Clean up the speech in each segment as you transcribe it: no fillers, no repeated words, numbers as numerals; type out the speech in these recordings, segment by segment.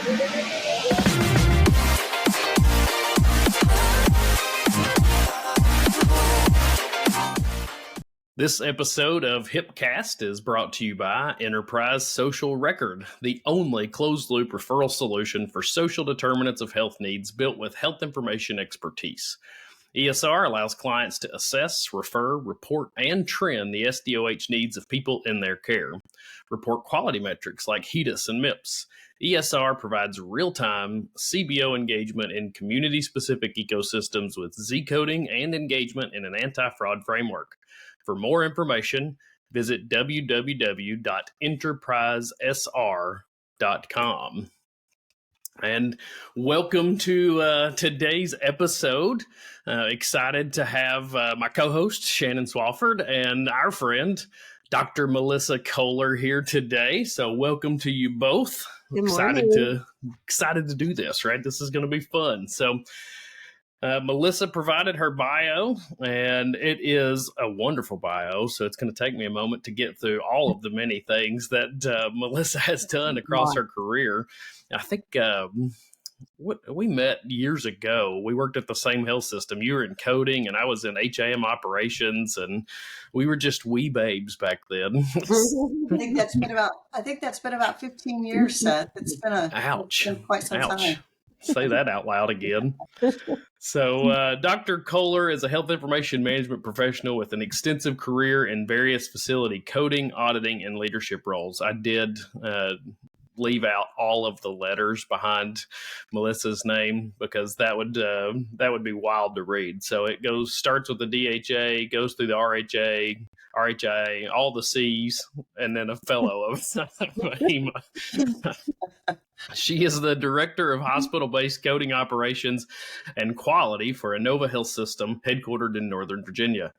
This episode of HIPcast is brought to you by Enterprise Social Record, the only closed-loop referral solution for social determinants of health needs built with health information expertise. ESR allows clients to assess, refer, report, and trend the SDOH needs of people in their care. Report quality metrics like HEDIS and MIPS. ESR provides real-time CBO engagement in community-specific ecosystems with Z-coding and engagement in an anti-fraud framework. For more information, visit www.enterprisesr.com. And welcome to today's episode. Excited to have my co-host, Shannon Swafford, and our friend, Dr. Melissa Koehler here today. So welcome to you both. Good morning. Excited to do this, right? This is going to be fun. So Melissa provided her bio, and it is a wonderful bio. So it's going to take me a moment to get through all of the many things that Melissa has done across her career. I think we met years ago. We worked at the same health system. You were in coding, and I was in HIM operations, and we were just wee babes back then. I think that's been about 15 years, Seth. It's been quite some time. Say that out loud again. So Dr. Koehler is a health information management professional with an extensive career in various facility coding, auditing, and leadership roles. I did leave out all of the letters behind Melissa's name because that would be wild to read. So it starts with the DHA, goes through the RHIA, all the C's, and then a fellow of FAHIMA. She is the director of hospital-based coding operations and quality for Inova Health System, headquartered in Northern Virginia.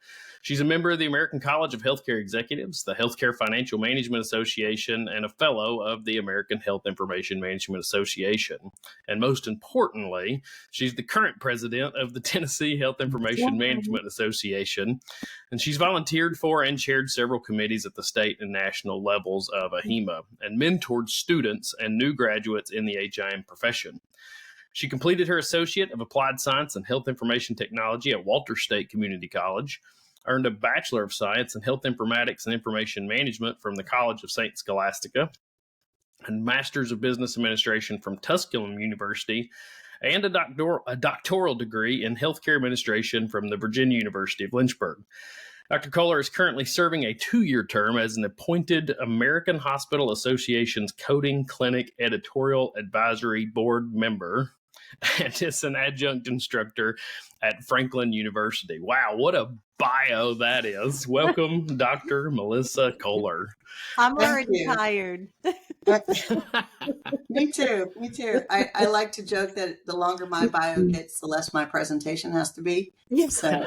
She's a member of the American College of Healthcare Executives, the Healthcare Financial Management Association, and a fellow of the American Health Information Management Association. And most importantly, she's the current president of the Tennessee Health Information Management Association. And she's volunteered for and chaired several committees at the state and national levels of AHIMA and mentored students and new graduates in the HIM profession. She completed her Associate of Applied Science and Health Information Technology at Walters State Community College, earned a Bachelor of Science in Health Informatics and Information Management from the College of St. Scholastica, and Masters of Business Administration from Tusculum University, and a doctoral degree in Healthcare Administration from the Virginia University of Lynchburg. Dr. Koehler is currently serving a 2-year term as an appointed American Hospital Association's Coding Clinic Editorial Advisory Board member, and is an adjunct instructor at Franklin University. Wow, what a bio that is. Welcome, Dr. Melissa Koehler. I'm already tired. Me too. I like to joke that the longer my bio gets, the less my presentation has to be. Yes. So.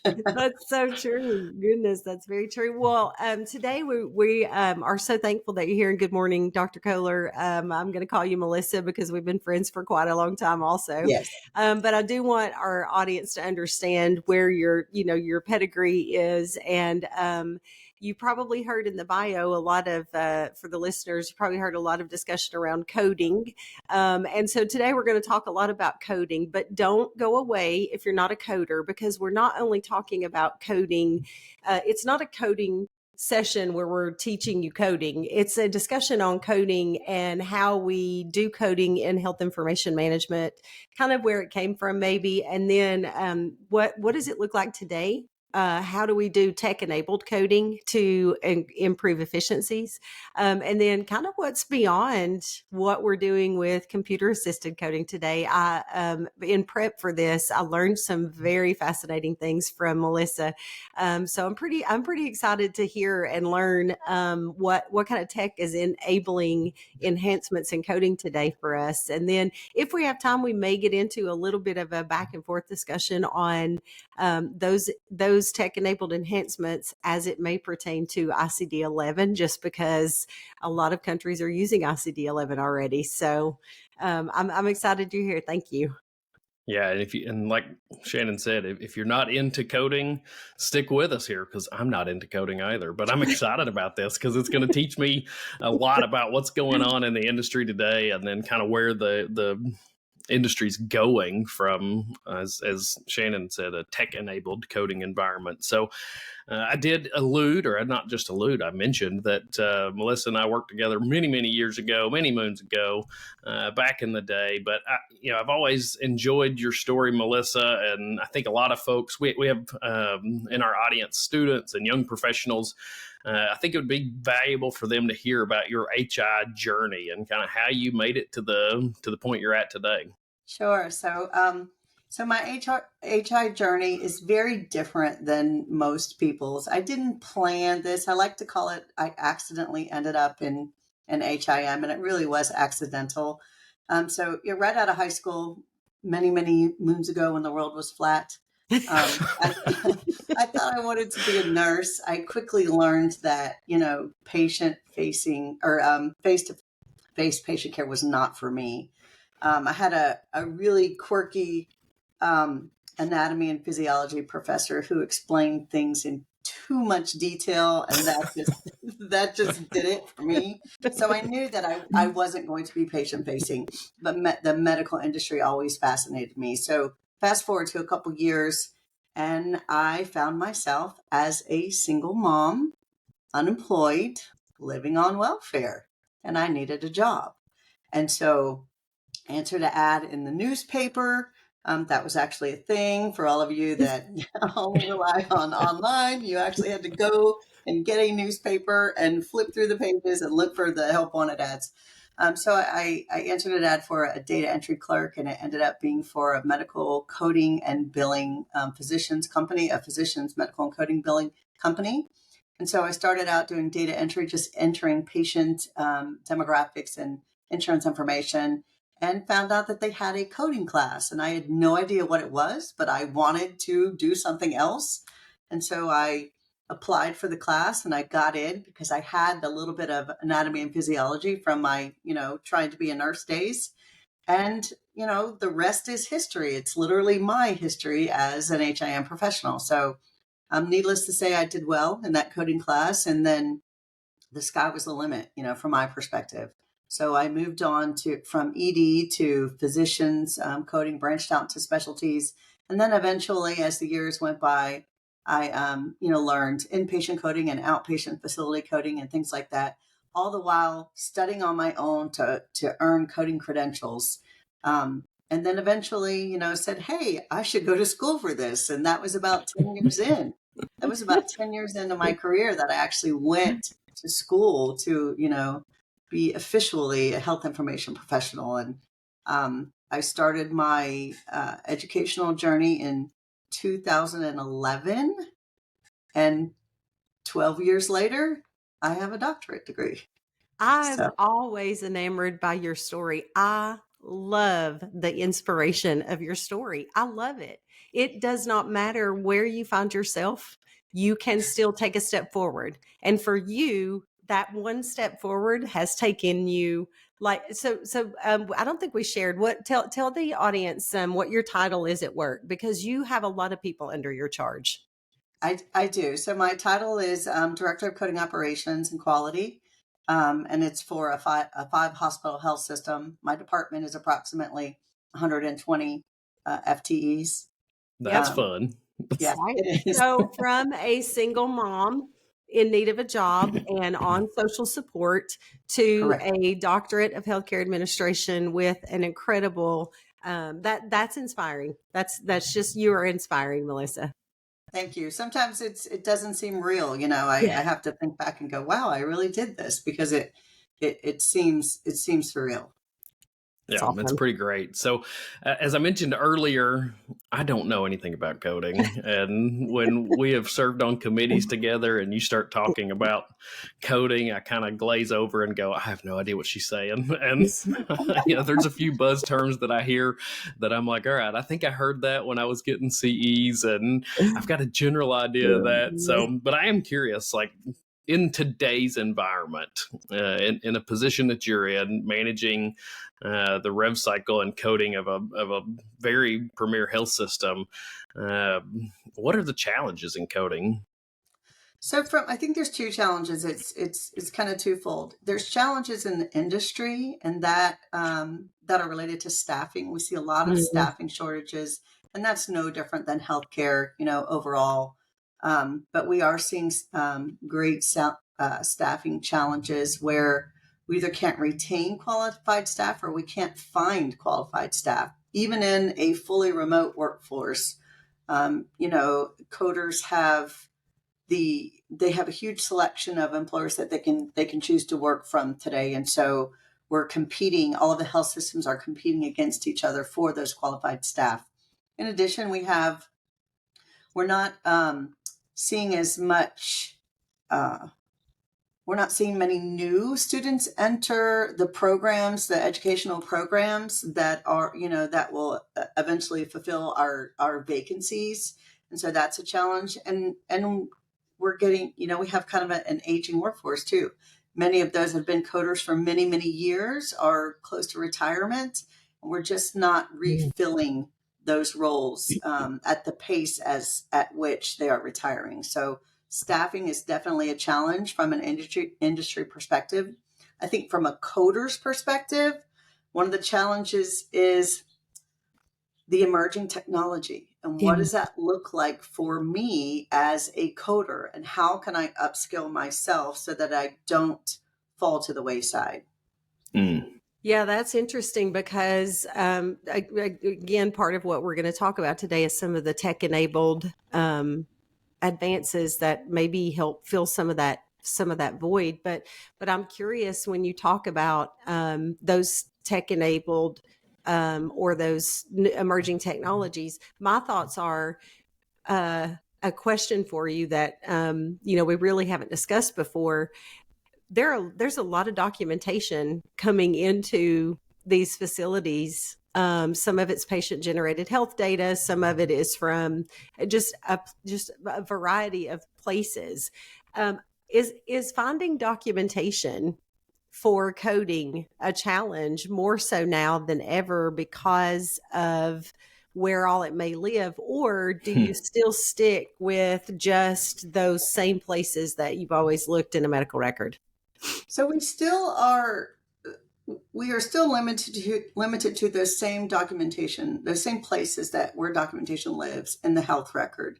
That's so true. Goodness, that's very true. Well, today we are so thankful that you're here. And good morning, Dr. Koehler. I'm going to call you Melissa because we've been friends for quite a long time also. Yes. But I do want our audience to understand where your pedigree is. And you probably heard in the bio a lot of, for the listeners, you probably heard a lot of discussion around coding. And so today we're going to talk a lot about coding, but don't go away if you're not a coder, because we're not only talking about coding. It's not a coding session where we're teaching you coding. It's a discussion on coding and how we do coding in health information management, kind of where it came from maybe. And then what does it look like today? How do we do tech-enabled coding to improve efficiencies? And then kind of what's beyond what we're doing with computer-assisted coding today. In prep for this, I learned some very fascinating things from Melissa. So I'm pretty excited to hear and learn what kind of tech is enabling enhancements in coding today for us. And then if we have time, we may get into a little bit of a back and forth discussion on those tech-enabled enhancements as it may pertain to ICD-11, just because a lot of countries are using ICD-11 already. So I'm excited you're here. Thank you. Yeah, and like Shannon said, if you're not into coding, stick with us here, because I'm not into coding either. But I'm excited about this because it's going to teach me a lot about what's going on in the industry today, and then kind of where the industry's going from, as Shannon said, a tech-enabled coding environment. So I did allude, or not just allude, I mentioned that Melissa and I worked together many, many years ago, many moons ago, back in the day. But I've always enjoyed your story, Melissa, and I think a lot of folks, we have in our audience students and young professionals. I think it would be valuable for them to hear about your HI journey and kind of how you made it to the point you're at today. Sure. So my HI journey is very different than most people's. I didn't plan this. I like to call it, I accidentally ended up in HIM, and it really was accidental. So you're right out of high school, many, many moons ago when the world was flat. I thought I wanted to be a nurse. I quickly learned that, patient facing or face-to-face patient care was not for me. I had a really quirky anatomy and physiology professor who explained things in too much detail, and that just did it for me. So I knew that I wasn't going to be patient facing, but the medical industry always fascinated me. So fast forward to a couple years, and I found myself as a single mom, unemployed, living on welfare, and I needed a job. And so answered an ad in the newspaper. That was actually a thing for all of you that rely on online. You actually had to go and get a newspaper and flip through the pages and look for the help wanted ads. So I answered an ad for a data entry clerk, and it ended up being for a medical coding and billing physicians company, a physicians medical and coding billing company. And so I started out doing data entry, just entering patient demographics and insurance information, and found out that they had a coding class. And I had no idea what it was, but I wanted to do something else. And so I applied for the class, and I got in because I had a little bit of anatomy and physiology from my, trying to be a nurse days. And, the rest is history. It's literally my history as an HIM professional. So needless to say, I did well in that coding class. And then the sky was the limit, from my perspective. So I moved on from ED to physicians coding, branched out into specialties. And then eventually, as the years went by, I, learned inpatient coding and outpatient facility coding and things like that, all the while studying on my own to earn coding credentials. And then eventually, said, hey, I should go to school for this. And that was about 10 years in. That was about 10 years into my career that I actually went to school to, be officially a health information professional. And I started my educational journey in 2011. And 12 years later, I have a doctorate degree. I'm always enamored by your story. I love the inspiration of your story. I love it. It does not matter where you find yourself. You can still take a step forward. And for you, that one step forward has taken you I don't think we shared tell the audience what your title is at work, because you have a lot of people under your charge. I do. So my title is Director of Coding Operations and Quality. And it's for a five hospital health system. My department is approximately 120 FTEs. That's fun. Yeah, it is. So from a single mom in need of a job and on social support to Correct. A doctorate of healthcare administration with an incredible, that's inspiring. That's just, you are inspiring, Melissa. Thank you. Sometimes it doesn't seem real. I have to think back and go, wow, I really did this, because it seems surreal. Yeah, awesome. That's pretty great. So, as I mentioned earlier, I don't know anything about coding. And when we have served on committees together and you start talking about coding, I kind of glaze over and go, I have no idea what she's saying. And there's a few buzz terms that I hear that I'm like, all right, I think I heard that when I was getting CEs, and I've got a general idea of that. So, but I am curious, like, in today's environment, in a position that you're in, managing the rev cycle and coding of a very premier health system, what are the challenges in coding? So I think there's two challenges. It's kind of twofold. There's challenges in the industry, and that are related to staffing. We see a lot of staffing shortages, and that's no different than healthcare, overall. But we are seeing great staffing challenges where we either can't retain qualified staff or we can't find qualified staff, even in a fully remote workforce. Coders have they have a huge selection of employers that they can choose to work from today. And so we're competing, all of the health systems are competing against each other for those qualified staff. In addition, we're not seeing as much, we're not seeing many new students enter the programs, the educational programs that are, that will eventually fulfill our vacancies. And so that's a challenge. And we're getting, we have kind of an aging workforce too. Many of those have been coders for many, many years, are close to retirement. And we're just not refilling those roles at the pace at which they are retiring. So staffing is definitely a challenge from an industry perspective. I think from a coder's perspective, one of the challenges is the emerging technology. And what does that look like for me as a coder? And how can I upskill myself so that I don't fall to the wayside? Yeah, that's interesting because, again, part of what we're going to talk about today is some of the tech-enabled advances that maybe help fill some of that void. But I'm curious, when you talk about those tech-enabled or those emerging technologies, my thoughts are a question for you that we really haven't discussed before. There's a lot of documentation coming into these facilities. Some of it's patient-generated health data. Some of it is from just a variety of places. Is finding documentation for coding a challenge more so now than ever because of where all it may live, or do you still stick with just those same places that you've always looked in a medical record? So we are still limited to those same documentation, those same places where documentation lives in the health record.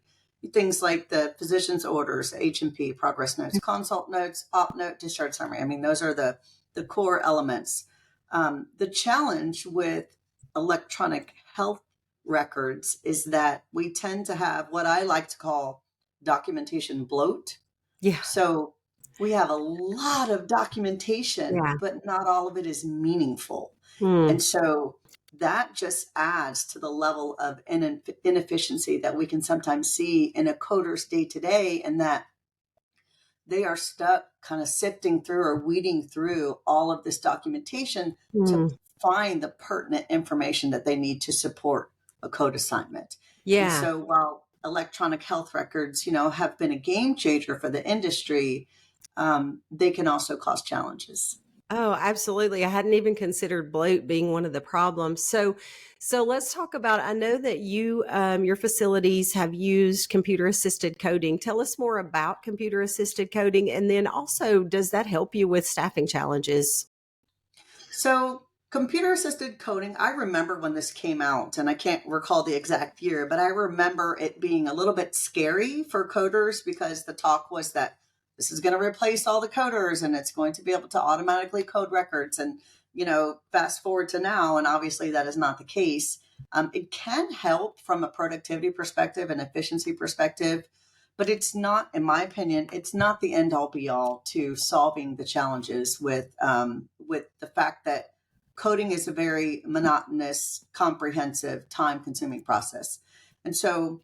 Things like the physician's orders, H&P, progress notes, consult notes, op note, discharge summary. I mean, those are the core elements. The challenge with electronic health records is that we tend to have what I like to call documentation bloat. Yeah. So we have a lot of documentation, but not all of it is meaningful. And so that just adds to the level of inefficiency that we can sometimes see in a coder's day-to-day, and that they are stuck kind of sifting through or weeding through all of this documentation to find the pertinent information that they need to support a code assignment. And so while electronic health records, have been a game changer for the industry, they can also cause challenges. Oh, absolutely. I hadn't even considered bloat being one of the problems. So let's talk about, I know that your facilities have used computer assisted coding. Tell us more about computer assisted coding. And then also, does that help you with staffing challenges? So computer assisted coding, I remember when this came out, and I can't recall the exact year, but I remember it being a little bit scary for coders because the talk was that this is going to replace all the coders and it's going to be able to automatically code records. And, fast forward to now, and obviously that is not the case. It can help from a productivity perspective and efficiency perspective, but it's not, in my opinion, it's not the end all be all to solving the challenges with the fact that coding is a very monotonous, comprehensive, time-consuming process. And so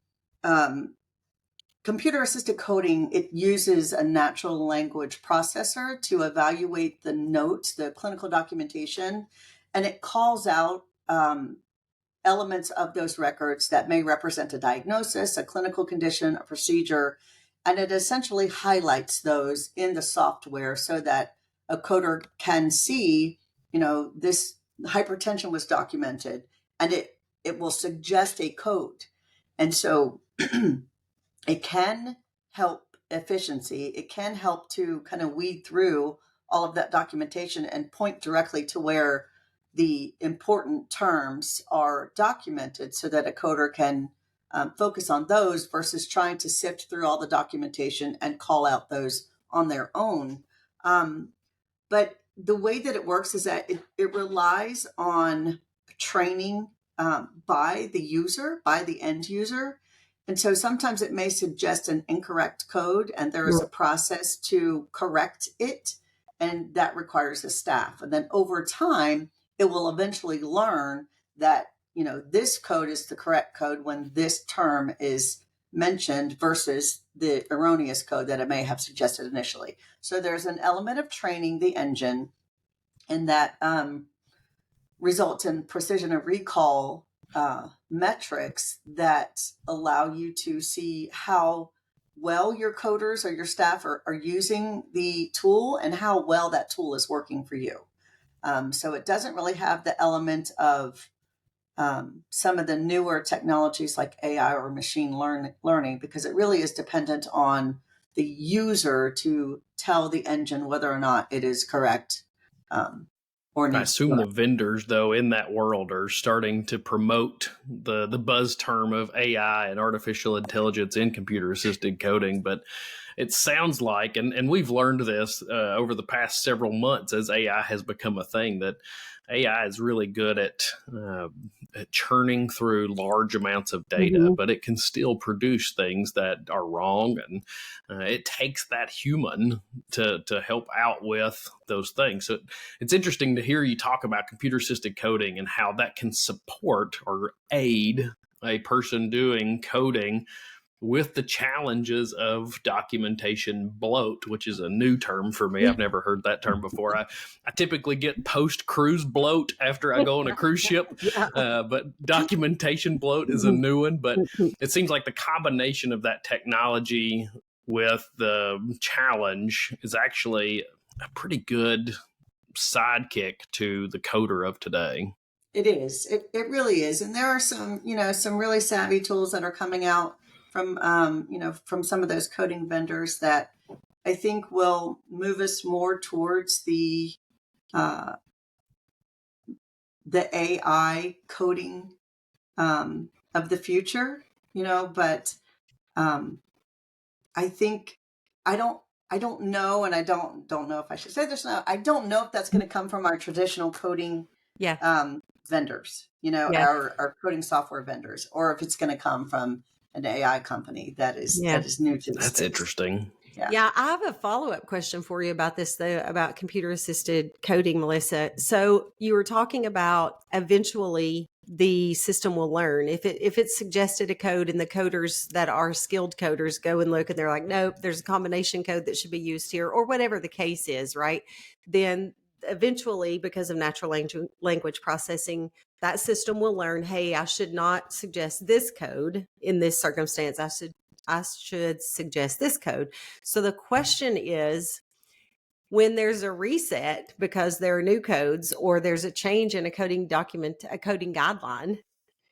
computer-assisted coding, it uses a natural language processor to evaluate the notes, the clinical documentation, and it calls out elements of those records that may represent a diagnosis, a clinical condition, a procedure, And it essentially highlights those in the software so that a coder can see, this hypertension was documented, and it will suggest a code. And so it can help efficiency. It can help to kind of weed through all of that documentation and point directly to where the important terms are documented so that a coder can focus on those versus trying to sift through all the documentation and call out those on their own. But the way that it works is that it relies on training by the user, by the end user. And so sometimes it may suggest an incorrect code, and there is a process to correct it, and that requires a staff. And then over time, it will eventually learn that, this code is the correct code when this term is mentioned versus the erroneous code that it may have suggested initially. So there's an element of training the engine, and that results in precision of recall metrics that allow you to see how well your coders or your staff are using the tool and how well that tool is working for you. So it doesn't really have the element of some of the newer technologies like AI or machine learning, because it really is dependent on the user to tell the engine whether or not it is correct. I assume the vendors, though, in that world are starting to promote the buzz term of AI and artificial intelligence in computer-assisted coding. But it sounds like, and we've learned this over the past several months as AI has become a thing, that AI is really good at churning through large amounts of data, but it can still produce things that are wrong. And it takes that human to help out with those things. So it's interesting to hear you talk about computer-assisted coding and how that can support or aid a person doing coding with the challenges of documentation bloat, which is a new term for me. I've never heard that term before. I typically get post-cruise bloat after I go on a cruise ship, but documentation bloat is a new one. But it seems like the combination of that technology with the challenge is actually a pretty good sidekick to the coder of today. It is. It really is. And there are some really savvy tools that are coming out from, from some of those coding vendors that I think will move us more towards the AI coding of the future, but I think I don't know, and I don't know if I should say this now. I don't know if that's going to come from our traditional coding vendors, our coding software vendors, or if it's going to come from an AI company that is new to this. That's space. Interesting. Yeah, I have a follow-up question for you about this, though, about computer-assisted coding, Melissa. So you were talking about eventually the system will learn. If it's suggested a code and the coders that are skilled coders go and look and they're like, nope, there's a combination code that should be used here, or whatever the case is, right? Then eventually, because of natural language processing, that system will learn, hey, I should not suggest this code in this circumstance. I should suggest this code. So the question is, when there's a reset because there are new codes or there's a change in a coding guideline,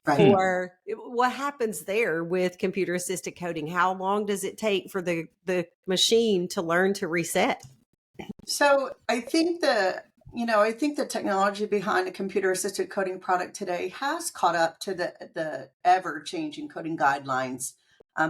right, or what happens there with computer assisted coding? How long does it take for the machine to learn to reset? So I think the technology behind a computer-assisted coding product today has caught up to the ever-changing coding guidelines,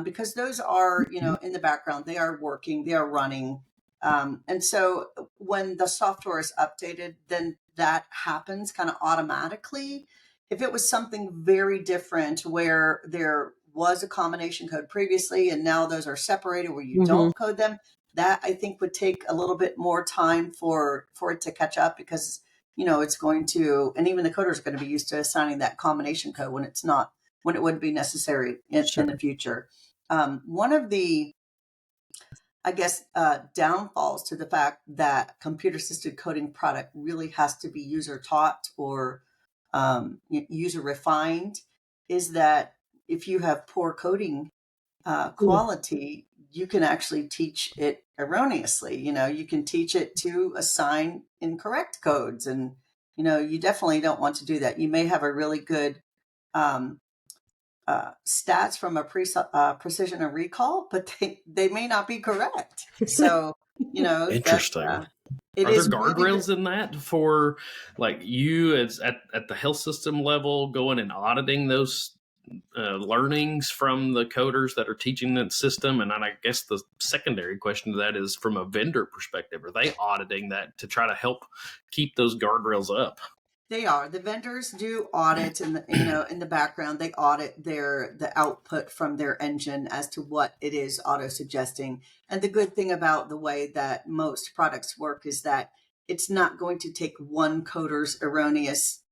because those are, in the background, they are working, they are running. And so when the software is updated, then that happens kind of automatically. If it was something very different where there was a combination code previously and now those are separated where you don't code them, that I think would take a little bit more time for it to catch up, because, it's going to, and even the coders are going to be used to assigning that combination code when it wouldn't be necessary in the future. One of the, I guess, downfalls to the fact that computer-assisted coding product really has to be user-taught or user-refined is that if you have poor coding quality, you can actually teach it erroneously. You can teach it to assign incorrect codes, and you definitely don't want to do that. You may have a really good stats from a precision and recall, but they may not be correct. So Interesting. It Are there is guardrails really in that for like you as at the health system level going and auditing those learnings from the coders that are teaching that system? And I guess the secondary question to that is from a vendor perspective, are they auditing that to try to help keep those guardrails up? They are. The vendors do audit, and in the background, they audit the output from their engine as to what it is auto suggesting. And the good thing about the way that most products work is that it's not going to take one coder's erroneous,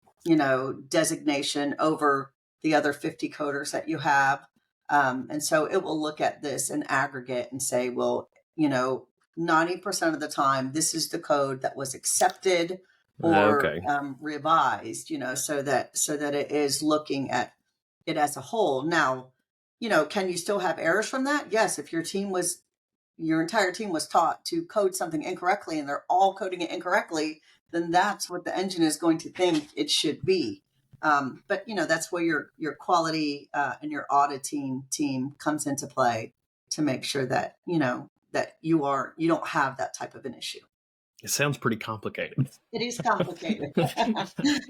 designation over the other 50 coders that you have. And so it will look at this in aggregate and say, well, 90% of the time, this is the code that was accepted or revised, so that it is looking at it as a whole. Now, can you still have errors from that? Yes, if your entire team was taught to code something incorrectly and they're all coding it incorrectly, then that's what the engine is going to think it should be. But that's where your quality and your auditing team comes into play to make sure that that you don't have that type of an issue. It sounds pretty complicated. It is complicated.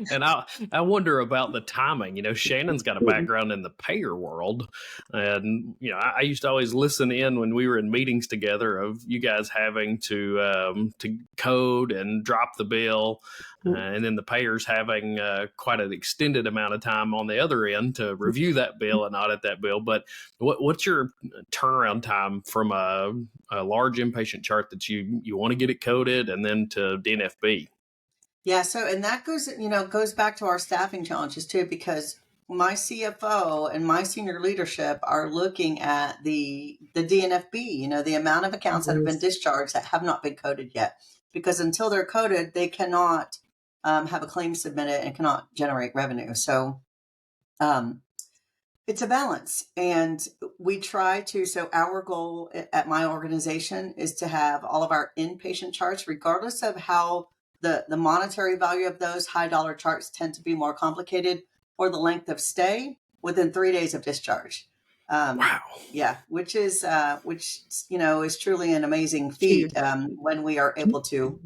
And I wonder about the timing. Shannon's got a background in the payer world. And, I used to always listen in when we were in meetings together of you guys having to code and drop the bill. And then the payers having quite an extended amount of time on the other end to review that bill and audit that bill. But what's your turnaround time from a large inpatient chart that you want to get it coded and then to DNFB? Yeah. So, and that goes back to our staffing challenges too, because my CFO and my senior leadership are looking at the DNFB, the amount of accounts that have been discharged that have not been coded yet, because until they're coded, they cannot have a claim submitted and cannot generate revenue. So, it's a balance, and we try to. So our goal at my organization is to have all of our inpatient charts, regardless of how the monetary value of those high dollar charts tend to be more complicated, or the length of stay, within 3 days of discharge. Wow. Yeah, which is truly an amazing feat when we are able to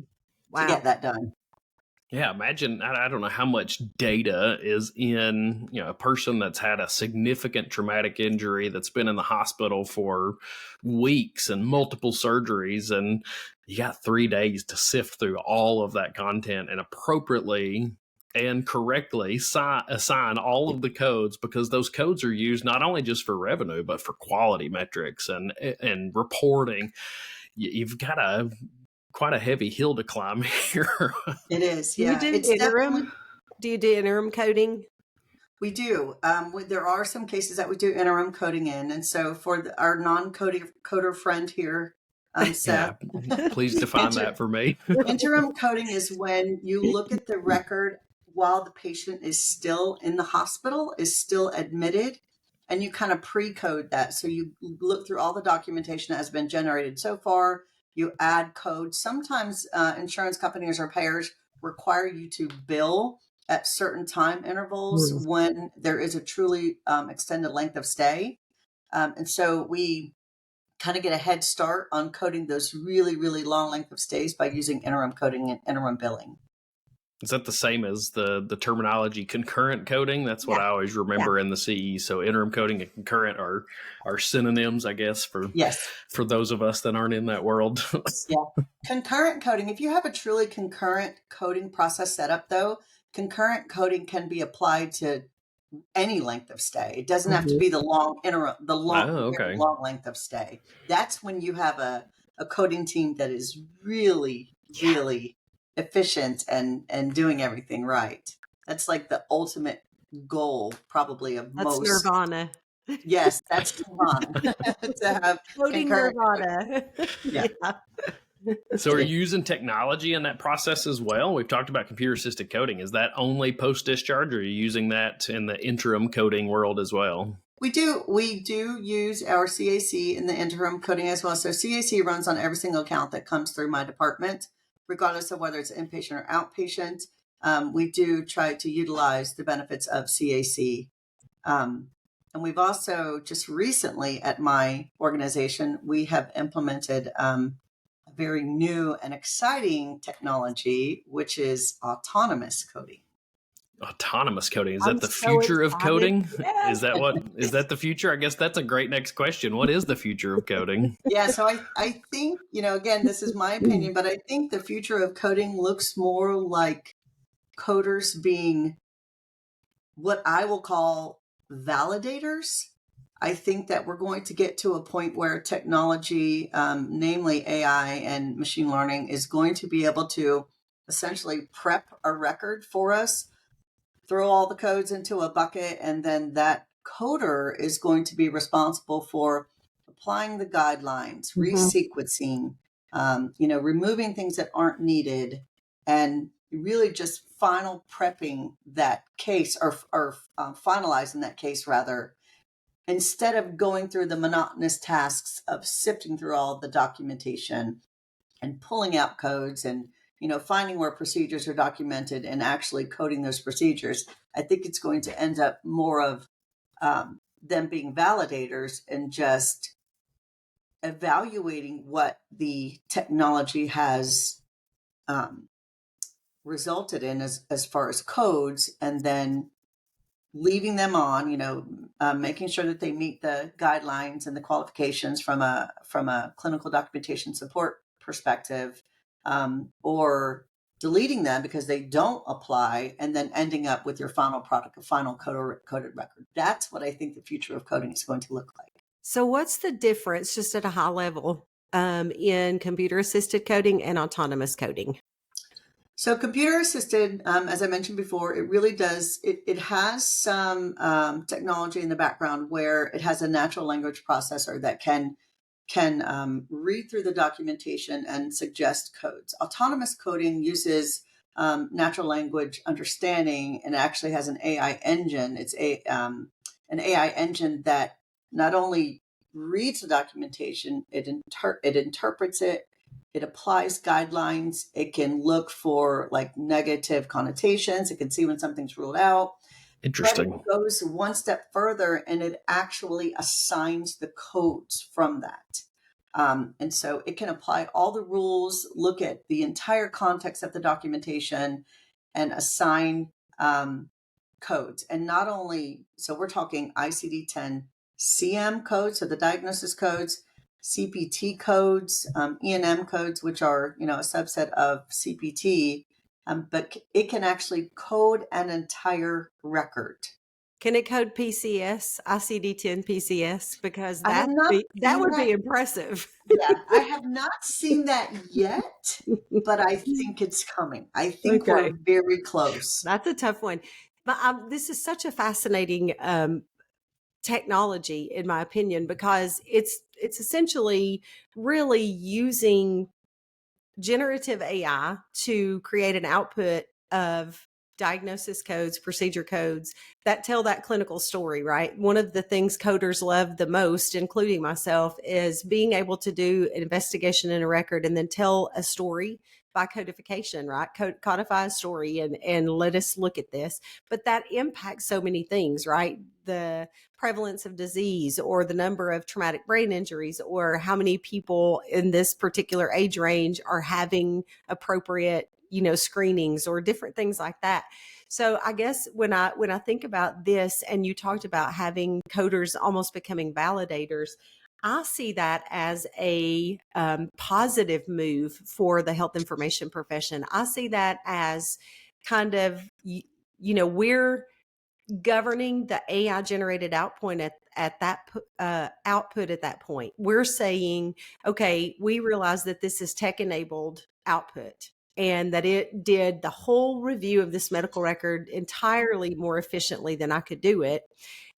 get that done. Yeah, imagine, I don't know how much data is in, a person that's had a significant traumatic injury that's been in the hospital for weeks and multiple surgeries, and you got 3 days to sift through all of that content and appropriately and correctly assign all of the codes, because those codes are used not only just for revenue, but for quality metrics and reporting. You've got quite a heavy hill to climb here. It is. Yeah. Do you do interim coding? We do. There are some cases that we do interim coding in. And so for our non-coder friend here, Seth. Please define that for me. Interim coding is when you look at the record while the patient is still in the hospital, is still admitted, and you kind of pre-code that. So you look through all the documentation that has been generated so far. You add code. Sometimes insurance companies or payers require you to bill at certain time intervals when there is a truly extended length of stay. And so we kind of get a head start on coding those really, really long length of stays by using interim coding and interim billing. Is that the same as the terminology concurrent coding? That's what I always remember in the CE. So interim coding and concurrent are synonyms, I guess, for those of us that aren't in that world. Yeah. Concurrent coding. If you have a truly concurrent coding process set up, though, concurrent coding can be applied to any length of stay. It doesn't have to be the long length of stay. That's when you have a coding team that is really, really efficient and doing everything right. That's like the ultimate goal, probably, of most. That's nirvana. Yes, that's nirvana. To have coding nirvana. Yeah. So are you using technology in that process as well? We've talked about computer-assisted coding. Is that only post-discharge, or are you using that in the interim coding world as well? We do use our CAC in the interim coding as well. So CAC runs on every single account that comes through my department, regardless of whether it's inpatient or outpatient. We do try to utilize the benefits of CAC. And we've also just recently at my organization, we have implemented a very new and exciting technology, which is autonomous coding. Autonomous coding. Is I'm that the so future of excited. coding? Yes. Is that the future? I guess that's a great next question. What is the future of coding? Yeah, so I think, again, this is my opinion, but I think the future of coding looks more like coders being what I will call validators. I think that we're going to get to a point where technology, namely AI and machine learning, is going to be able to essentially prep a record for us, throw all the codes into a bucket, and then that coder is going to be responsible for applying the guidelines, resequencing, removing things that aren't needed, and really just final prepping that case or finalizing that case rather, instead of going through the monotonous tasks of sifting through all the documentation and pulling out codes and finding where procedures are documented and actually coding those procedures. I think it's going to end up more of them being validators and just evaluating what the technology has resulted in as far as codes, and then leaving them on, making sure that they meet the guidelines and the qualifications from a clinical documentation support perspective, or deleting them because they don't apply, and then ending up with your final product, a final coded record. That's what I think the future of coding is going to look like. So what's the difference, just at a high level, in computer-assisted coding and autonomous coding? So computer-assisted, as I mentioned before, it really does, it has some technology in the background where it has a natural language processor that can read through the documentation and suggest codes. Autonomous coding uses natural language understanding and actually has an AI engine. It's an AI engine that not only reads the documentation, it interprets it, it applies guidelines, it can look for like negative connotations, it can see when something's ruled out. Interesting. But it goes one step further and it actually assigns the codes from that. And so it can apply all the rules, look at the entire context of the documentation, and assign codes. And not only, so we're talking ICD-10 CM codes, so the diagnosis codes, CPT codes, E&M codes, which are, a subset of CPT, but it can actually code an entire record. Can it code PCS, ICD-10 PCS? Because that would be impressive. Yeah, I have not seen that yet, but I think it's coming. I think we're very close. That's a tough one. But this is such a fascinating technology, in my opinion, because it's essentially really using generative AI to create an output of diagnosis codes, procedure codes that tell that clinical story, right? One of the things coders love the most, including myself, is being able to do an investigation in a record and then tell a story by codification, right? Codify a story and let us look at this. But that impacts so many things, right? The prevalence of disease, or the number of traumatic brain injuries, or how many people in this particular age range are having appropriate, screenings, or different things like that. So I guess when I think about this, and you talked about having coders almost becoming validators, I see that as a positive move for the health information profession. I see that as kind of, we're governing the AI generated output at that point. We're saying, okay, we realize that this is tech enabled output, and that it did the whole review of this medical record entirely more efficiently than I could do it.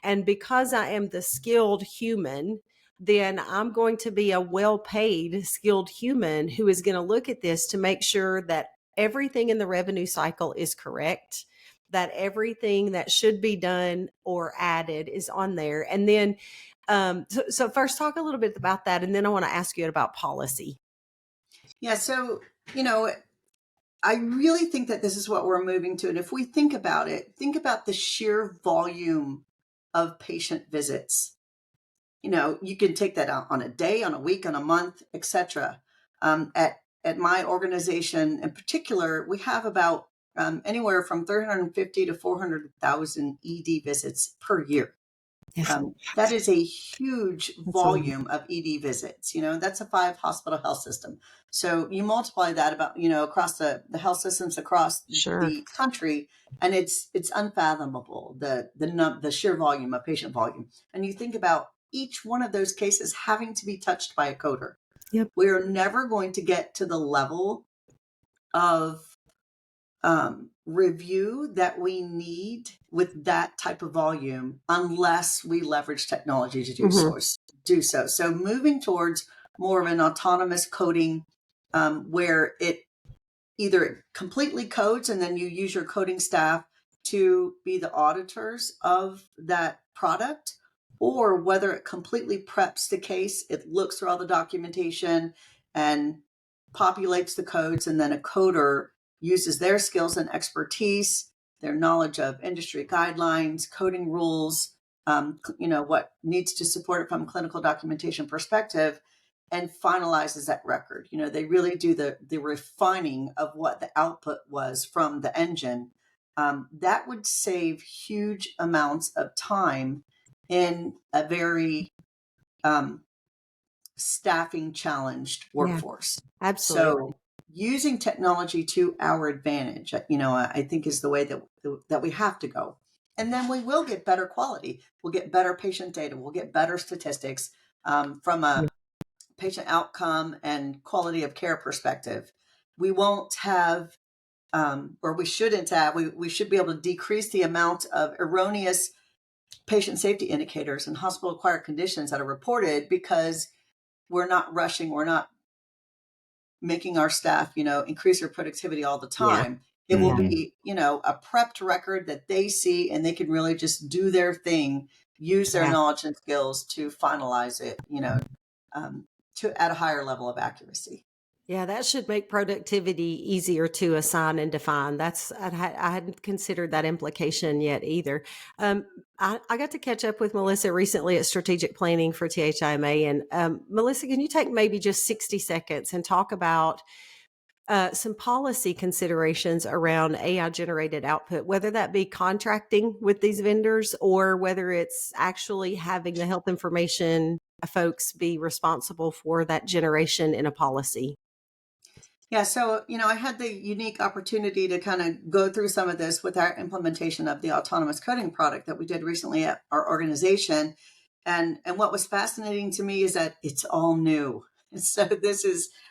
And because I am the skilled human, then I'm going to be a well-paid skilled human who is going to look at this to make sure that everything in the revenue cycle is correct, that everything that should be done or added is on there. And then, so first talk a little bit about that, and then I want to ask you about policy. Yeah. So, I really think that this is what we're moving to. And if we think about it, think about the sheer volume of patient visits. You can take that out on a day, on a week, on a month, etc. At my organization in particular, we have about anywhere from 350 to 400,000 ED visits per year. Yes. That is a huge That's volume of ED visits. That's a 5-hospital health system. So you multiply that about, across the health systems across Sure. the country, and it's unfathomable, the sheer volume of patient volume. And you think about each one of those cases having to be touched by a coder. Yep. We are never going to get to the level of review that we need with that type of volume unless we leverage technology to do so. So moving towards more of an autonomous coding, where it either completely codes and then you use your coding staff to be the auditors of that product, or whether it completely preps the case, it looks through all the documentation and populates the codes, and then a coder uses their skills and expertise, their knowledge of industry guidelines, coding rules, what needs to support it from a clinical documentation perspective, and finalizes that record. They really do the refining of what the output was from the engine. That would save huge amounts of time in a very staffing challenged workforce. Yeah, absolutely. So using technology to our advantage, I think is the way that we have to go. And then we will get better quality. We'll get better patient data. We'll get better statistics from a patient outcome and quality of care perspective. We won't have, or we shouldn't have, we should be able to decrease the amount of erroneous patient safety indicators and hospital-acquired conditions that are reported, because we're not rushing, we're not making our staff, increase their productivity all the time. Yeah. It will be, a prepped record that they see, and they can really just do their thing, use their knowledge and skills to finalize it, to at a higher level of accuracy. Yeah, that should make productivity easier to assign and define. I hadn't considered that implication yet either. I got to catch up with Melissa recently at strategic planning for THIMA. And Melissa, can you take maybe just 60 seconds and talk about some policy considerations around AI generated output, whether that be contracting with these vendors or whether it's actually having the health information folks be responsible for that generation in a policy? Yeah, so, I had the unique opportunity to kind of go through some of this with our implementation of the autonomous coding product that we did recently at our organization. And what was fascinating to me is that it's all new. And so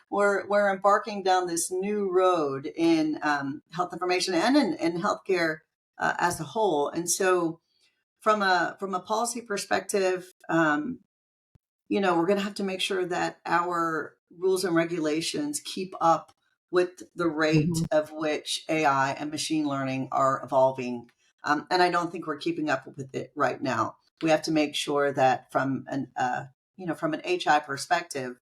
we're embarking down this new road in health information and in healthcare as a whole. And so from a policy perspective, we're going to have to make sure that our rules and regulations keep up with the rate of which AI and machine learning are evolving. And I don't think we're keeping up with it right now. We have to make sure that from an HI perspective,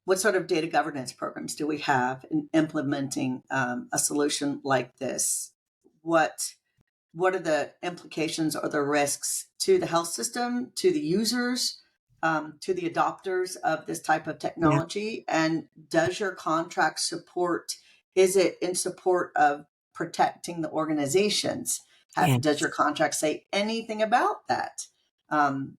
what sort of data governance programs do we have in implementing a solution like this? What are the implications or the risks to the health system, to the users, to the adopters of this type of technology? Yeah. And does your contract is it in support of protecting the organizations? Does your contract say anything about that? And,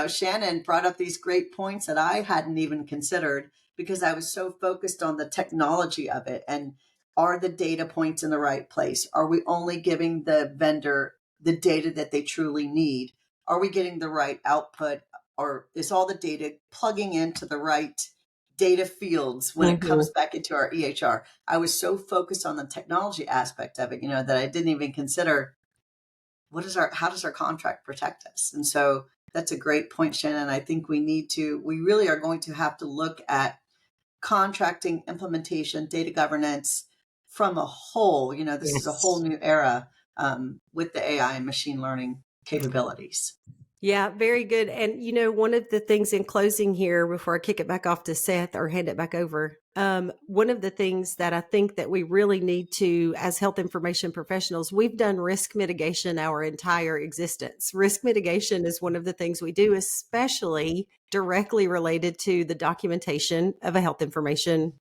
Shannon brought up these great points that I hadn't even considered because I was so focused on the technology of it. And are the data points in the right place? Are we only giving the vendor the data that they truly need? Are we getting the right output? Or is all the data plugging into the right data fields when it comes back into our EHR? I was so focused on the technology aspect of it, that I didn't even consider how does our contract protect us? And so that's a great point, Shannon. I think we really are going to have to look at contracting, implementation, data governance from a whole. This is a whole new era with the AI and machine learning capabilities. Yeah, very good. And, one of the things in closing here, before I kick it back off to Seth or hand it back over, one of the things that I think that we really need to, as health information professionals, we've done risk mitigation our entire existence. Risk mitigation is one of the things we do, especially directly related to the documentation of a health information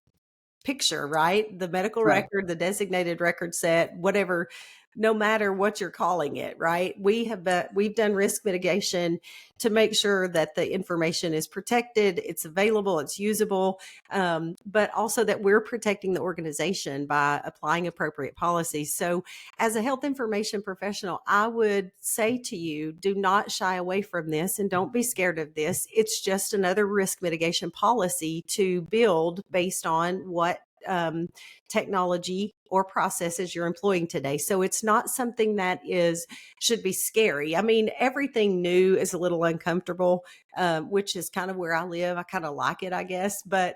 picture, right? The medical record, the designated record set, whatever, no matter what you're calling it, right? We've done risk mitigation to make sure that the information is protected, it's available, it's usable, but also that we're protecting the organization by applying appropriate policies. So as a health information professional, I would say to you, do not shy away from this and don't be scared of this. It's just another risk mitigation policy to build based on what technology or processes you're employing today. So it's not something that should be scary. I mean, everything new is a little uncomfortable, which is kind of where I live. I kind of like it, I guess, but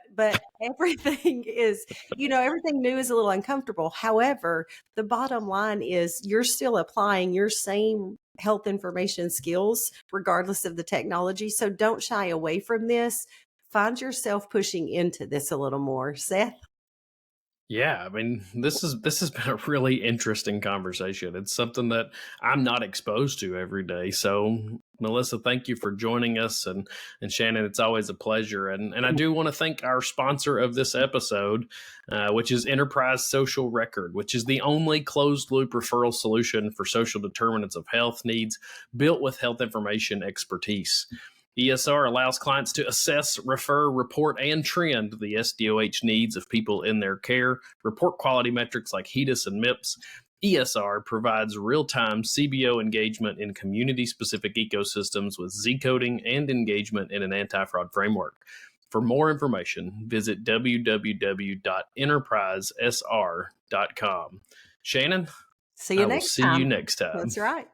everything is, everything new is a little uncomfortable. However, the bottom line is you're still applying your same health information skills, regardless of the technology. So don't shy away from this. Find yourself pushing into this a little more. Seth? Yeah, I mean, this has been a really interesting conversation. It's something that I'm not exposed to every day. So, Melissa, thank you for joining us, and Shannon, it's always a pleasure. And I do want to thank our sponsor of this episode, which is Enterprise Social Record, which is the only closed loop referral solution for social determinants of health needs built with health information expertise. ESR allows clients to assess, refer, report, and trend the SDOH needs of people in their care, report quality metrics like HEDIS and MIPS. ESR provides real-time CBO engagement in community-specific ecosystems with Z-coding and engagement in an anti-fraud framework. For more information, visit www.enterprisesr.com. Shannon, see you next time. You next time. That's right.